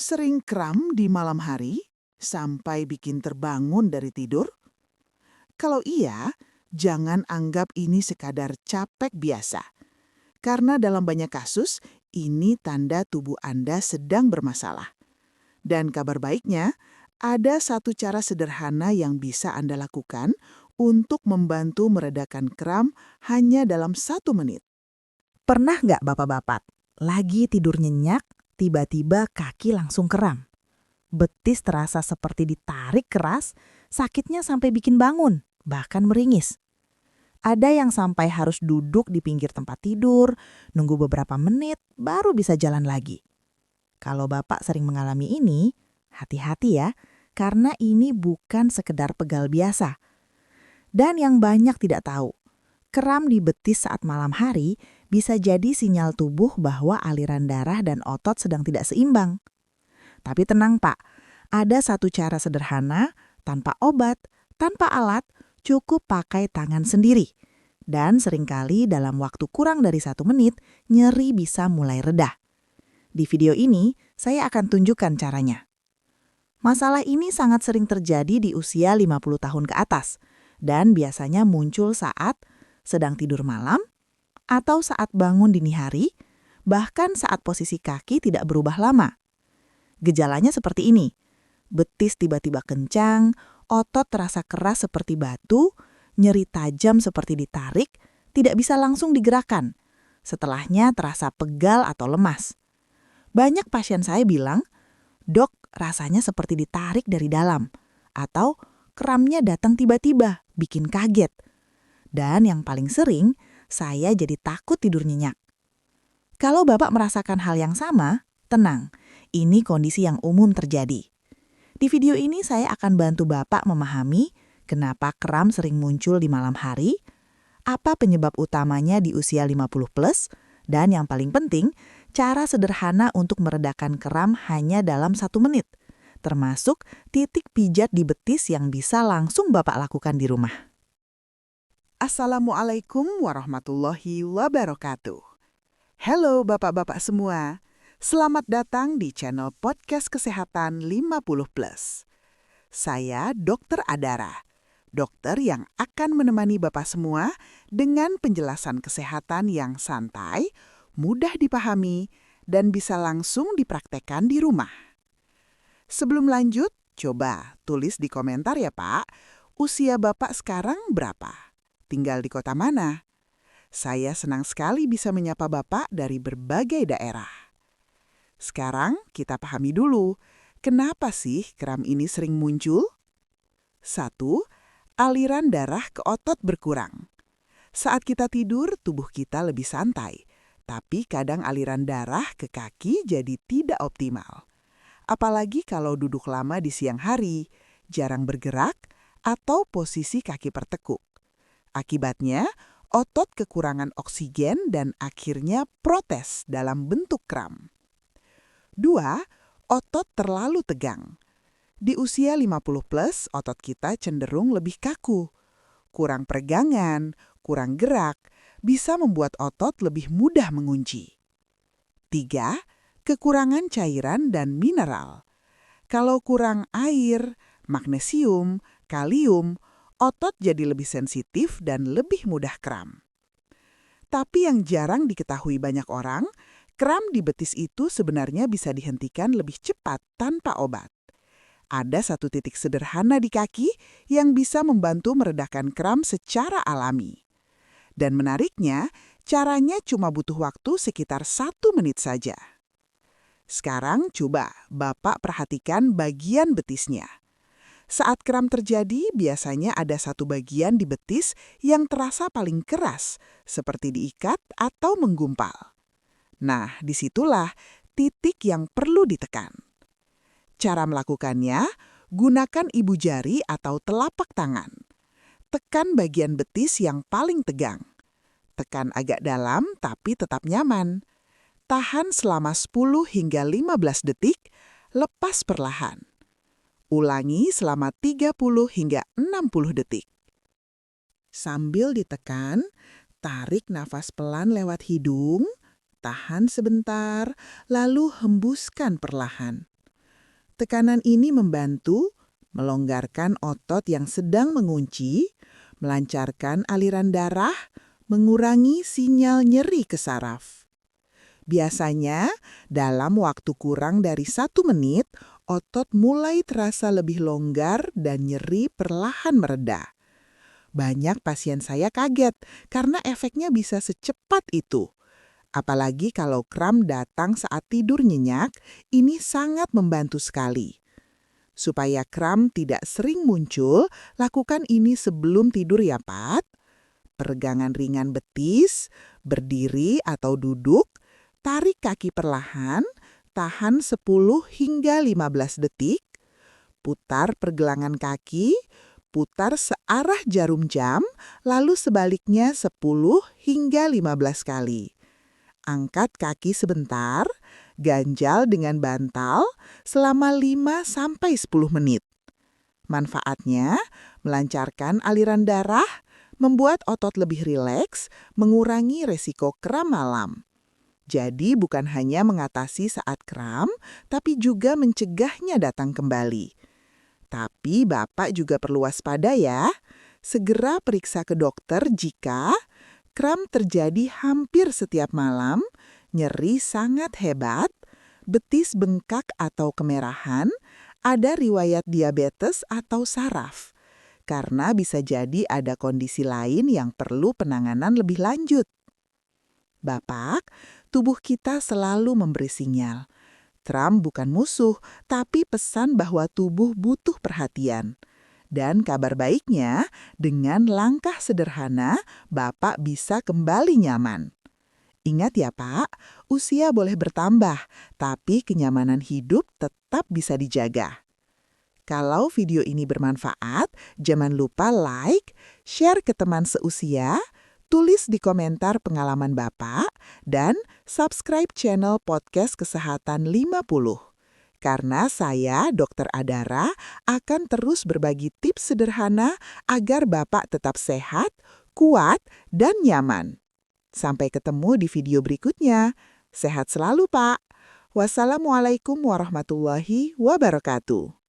Sering kram di malam hari sampai bikin terbangun dari tidur? Kalau iya, jangan anggap ini sekadar capek biasa. Karena dalam banyak kasus, ini tanda tubuh Anda sedang bermasalah. Dan kabar baiknya, ada satu cara sederhana yang bisa Anda lakukan untuk membantu meredakan kram hanya dalam 1 menit. Pernah nggak bapak-bapak lagi tidur nyenyak, tiba-tiba kaki langsung kram? Betis terasa seperti ditarik keras, sakitnya sampai bikin bangun, bahkan meringis. Ada yang sampai harus duduk di pinggir tempat tidur, nunggu beberapa menit, baru bisa jalan lagi. Kalau bapak sering mengalami ini, hati-hati ya, karena ini bukan sekedar pegal biasa. Dan yang banyak tidak tahu, kram di betis saat malam hari bisa jadi sinyal tubuh bahwa aliran darah dan otot sedang tidak seimbang. Tapi tenang Pak, ada satu cara sederhana, tanpa obat, tanpa alat, cukup pakai tangan sendiri. Dan seringkali dalam waktu kurang dari 1 menit, nyeri bisa mulai reda. Di video ini, saya akan tunjukkan caranya. Masalah ini sangat sering terjadi di usia 50 tahun ke atas, dan biasanya muncul saat sedang tidur malam, atau saat bangun dini hari, bahkan saat posisi kaki tidak berubah lama. Gejalanya seperti ini, betis tiba-tiba kencang, otot terasa keras seperti batu, nyeri tajam seperti ditarik, tidak bisa langsung digerakkan. Setelahnya terasa pegal atau lemas. Banyak pasien saya bilang, "Dok, rasanya seperti ditarik dari dalam," atau "kramnya datang tiba-tiba, bikin kaget." Dan yang paling sering, saya jadi takut tidur nyenyak. Kalau Bapak merasakan hal yang sama, tenang, ini kondisi yang umum terjadi. Di video ini saya akan bantu Bapak memahami kenapa kram sering muncul di malam hari, apa penyebab utamanya di usia 50 plus, dan yang paling penting, cara sederhana untuk meredakan kram hanya dalam 1 menit, termasuk titik pijat di betis yang bisa langsung Bapak lakukan di rumah. Assalamualaikum warahmatullahi wabarakatuh. Halo bapak-bapak semua, selamat datang di channel podcast kesehatan 50 plus. Saya Dr. Adara, dokter yang akan menemani bapak semua dengan penjelasan kesehatan yang santai, mudah dipahami, dan bisa langsung dipraktekkan di rumah. Sebelum lanjut, coba tulis di komentar ya Pak, usia bapak sekarang berapa? Tinggal di kota mana? Saya senang sekali bisa menyapa Bapak dari berbagai daerah. Sekarang kita pahami dulu, kenapa sih kram ini sering muncul? 1. Aliran darah ke otot berkurang. Saat kita tidur, tubuh kita lebih santai, tapi kadang aliran darah ke kaki jadi tidak optimal. Apalagi kalau duduk lama di siang hari, jarang bergerak, atau posisi kaki pertekuk. Akibatnya, otot kekurangan oksigen dan akhirnya protes dalam bentuk kram. 2. Otot terlalu tegang. Di usia 50 plus, otot kita cenderung lebih kaku. Kurang peregangan, kurang gerak, bisa membuat otot lebih mudah mengunci. 3. Kekurangan cairan dan mineral. Kalau kurang air, magnesium, kalium, otot jadi lebih sensitif dan lebih mudah kram. Tapi yang jarang diketahui banyak orang, kram di betis itu sebenarnya bisa dihentikan lebih cepat tanpa obat. Ada satu titik sederhana di kaki yang bisa membantu meredakan kram secara alami. Dan menariknya, caranya cuma butuh waktu sekitar 1 menit saja. Sekarang coba Bapak perhatikan bagian betisnya. Saat kram terjadi, biasanya ada satu bagian di betis yang terasa paling keras, seperti diikat atau menggumpal. Nah, disitulah titik yang perlu ditekan. Cara melakukannya, gunakan ibu jari atau telapak tangan. Tekan bagian betis yang paling tegang. Tekan agak dalam tapi tetap nyaman. Tahan selama 10 hingga 15 detik, lepas perlahan. Ulangi selama 30 hingga 60 detik. Sambil ditekan, tarik nafas pelan lewat hidung, tahan sebentar, lalu hembuskan perlahan. Tekanan ini membantu melonggarkan otot yang sedang mengunci, melancarkan aliran darah, mengurangi sinyal nyeri ke saraf. Biasanya, dalam waktu kurang dari 1 menit, otot mulai terasa lebih longgar dan nyeri perlahan mereda. Banyak pasien saya kaget karena efeknya bisa secepat itu. Apalagi kalau kram datang saat tidur nyenyak, ini sangat membantu sekali. Supaya kram tidak sering muncul, lakukan ini sebelum tidur ya, Pat. Peregangan ringan betis, berdiri atau duduk, tarik kaki perlahan, tahan 10 hingga 15 detik, putar pergelangan kaki, putar searah jarum jam, lalu sebaliknya 10 hingga 15 kali. Angkat kaki sebentar, ganjal dengan bantal selama 5-10 menit. Manfaatnya, melancarkan aliran darah, membuat otot lebih rileks, mengurangi resiko kram malam. Jadi bukan hanya mengatasi saat kram, tapi juga mencegahnya datang kembali. Tapi Bapak juga perlu waspada ya. Segera periksa ke dokter jika kram terjadi hampir setiap malam, nyeri sangat hebat, betis bengkak atau kemerahan, ada riwayat diabetes atau saraf. Karena bisa jadi ada kondisi lain yang perlu penanganan lebih lanjut. Bapak, tubuh kita selalu memberi sinyal. Kram bukan musuh, tapi pesan bahwa tubuh butuh perhatian. Dan kabar baiknya, dengan langkah sederhana, Bapak bisa kembali nyaman. Ingat ya Pak, usia boleh bertambah, tapi kenyamanan hidup tetap bisa dijaga. Kalau video ini bermanfaat, jangan lupa like, share ke teman seusia, tulis di komentar pengalaman Bapak, dan subscribe channel Podcast Kesehatan 50. Karena saya, Dr. Adara, akan terus berbagi tips sederhana agar Bapak tetap sehat, kuat, dan nyaman. Sampai ketemu di video berikutnya. Sehat selalu, Pak. Wassalamualaikum warahmatullahi wabarakatuh.